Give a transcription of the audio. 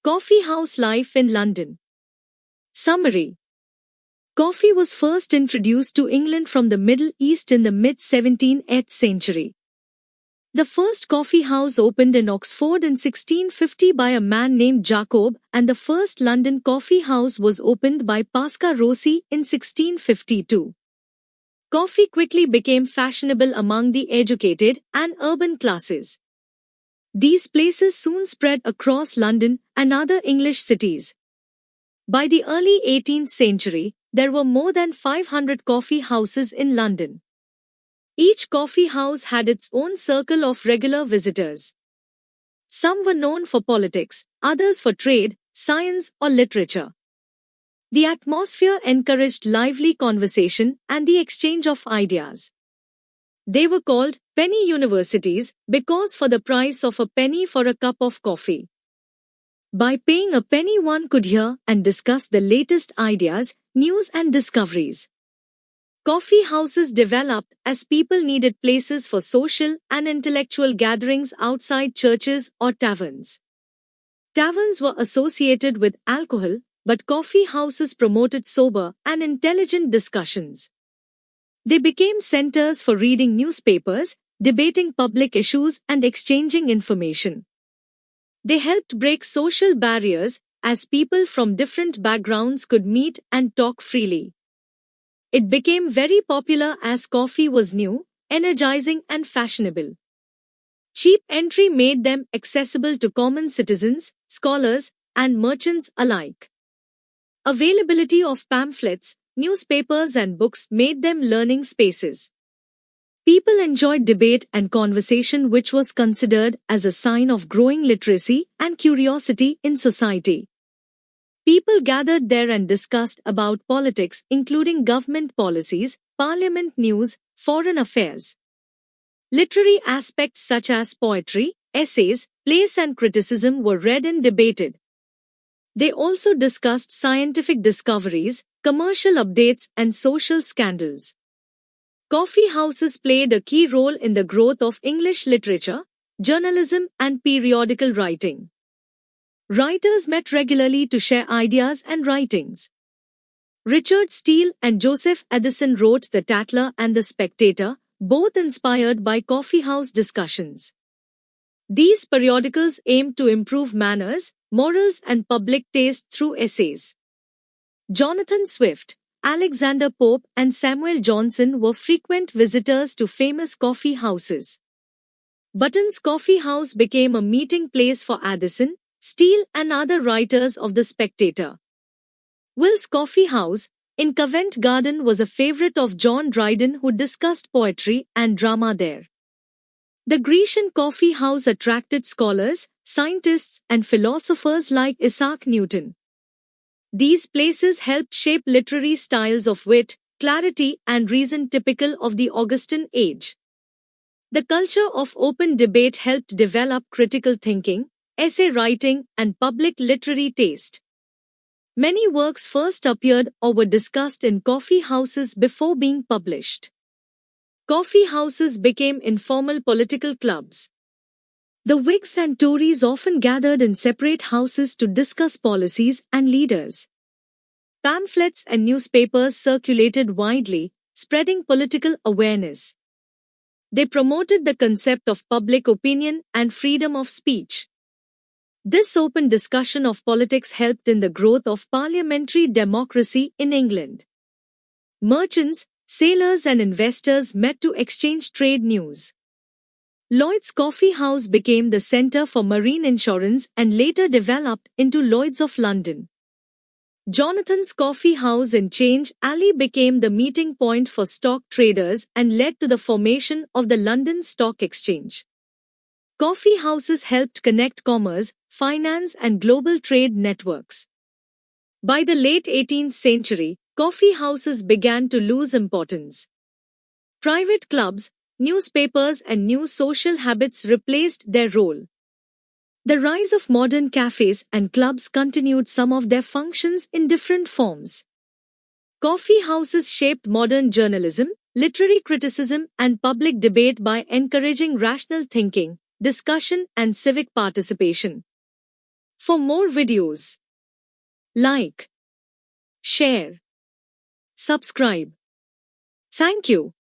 Coffee house life in London. Summary. Coffee was first introduced to England from the Middle East in the mid-17th century. The first coffee house opened in Oxford in 1650 by a man named Jacob, and the first London coffee house was opened by Pascal Rossi in 1652. Coffee quickly became fashionable among the educated and urban classes. These places soon spread across London and other English cities. By the early 18th century, there were more than 500 coffee houses in London. Each coffee house had its own circle of regular visitors. Some were known for politics, others for trade, science, or literature. The atmosphere encouraged lively conversation and the exchange of ideas. They were called penny universities because for the price of a penny for a cup of coffee. By paying a penny, one could hear and discuss the latest ideas, news and discoveries. Coffee houses developed as people needed places for social and intellectual gatherings outside churches or taverns. Taverns were associated with alcohol, but coffee houses promoted sober and intelligent discussions. They became centers for reading newspapers, debating public issues and exchanging information. They helped break social barriers as people from different backgrounds could meet and talk freely. It became very popular as coffee was new, energizing and fashionable. Cheap entry made them accessible to common citizens, scholars, and merchants alike. Availability of pamphlets, newspapers and books made them learning spaces. People enjoyed debate and conversation, which was considered as a sign of growing literacy and curiosity in society. People gathered there and discussed about politics, including government policies, parliament news, foreign affairs. Literary aspects such as poetry, essays, plays and criticism were read and debated. They also discussed scientific discoveries, commercial updates and social scandals. Coffee houses played a key role in the growth of English literature, journalism and periodical writing. Writers met regularly to share ideas and writings. Richard Steele and Joseph Addison wrote The Tatler and The Spectator, both inspired by coffee house discussions. These periodicals aimed to improve manners, morals and public taste through essays. Jonathan Swift, Alexander Pope and Samuel Johnson were frequent visitors to famous coffee houses. Button's Coffee House became a meeting place for Addison, Steele and other writers of The Spectator. Will's Coffee House, in Covent Garden, was a favorite of John Dryden, who discussed poetry and drama there. The Grecian Coffee House attracted scholars, scientists and philosophers like Isaac Newton. These places helped shape literary styles of wit, clarity and reason typical of the Augustan age. The culture of open debate helped develop critical thinking, essay writing and public literary taste. Many works first appeared or were discussed in coffee houses before being published. Coffee houses became informal political clubs. The Whigs and Tories often gathered in separate houses to discuss policies and leaders. Pamphlets and newspapers circulated widely, spreading political awareness. They promoted the concept of public opinion and freedom of speech. This open discussion of politics helped in the growth of parliamentary democracy in England. Merchants, sailors and investors met to exchange trade news. Lloyd's Coffee House became the centre for marine insurance and later developed into Lloyd's of London. Jonathan's Coffee House in Change Alley became the meeting point for stock traders and led to the formation of the London Stock Exchange. Coffee houses helped connect commerce, finance and global trade networks. By the late 18th century, coffee houses began to lose importance. Private clubs, newspapers and new social habits replaced their role. The rise of modern cafes and clubs continued some of their functions in different forms. Coffee houses shaped modern journalism, literary criticism and public debate by encouraging rational thinking, discussion and civic participation. For more videos, like, share, subscribe. Thank you.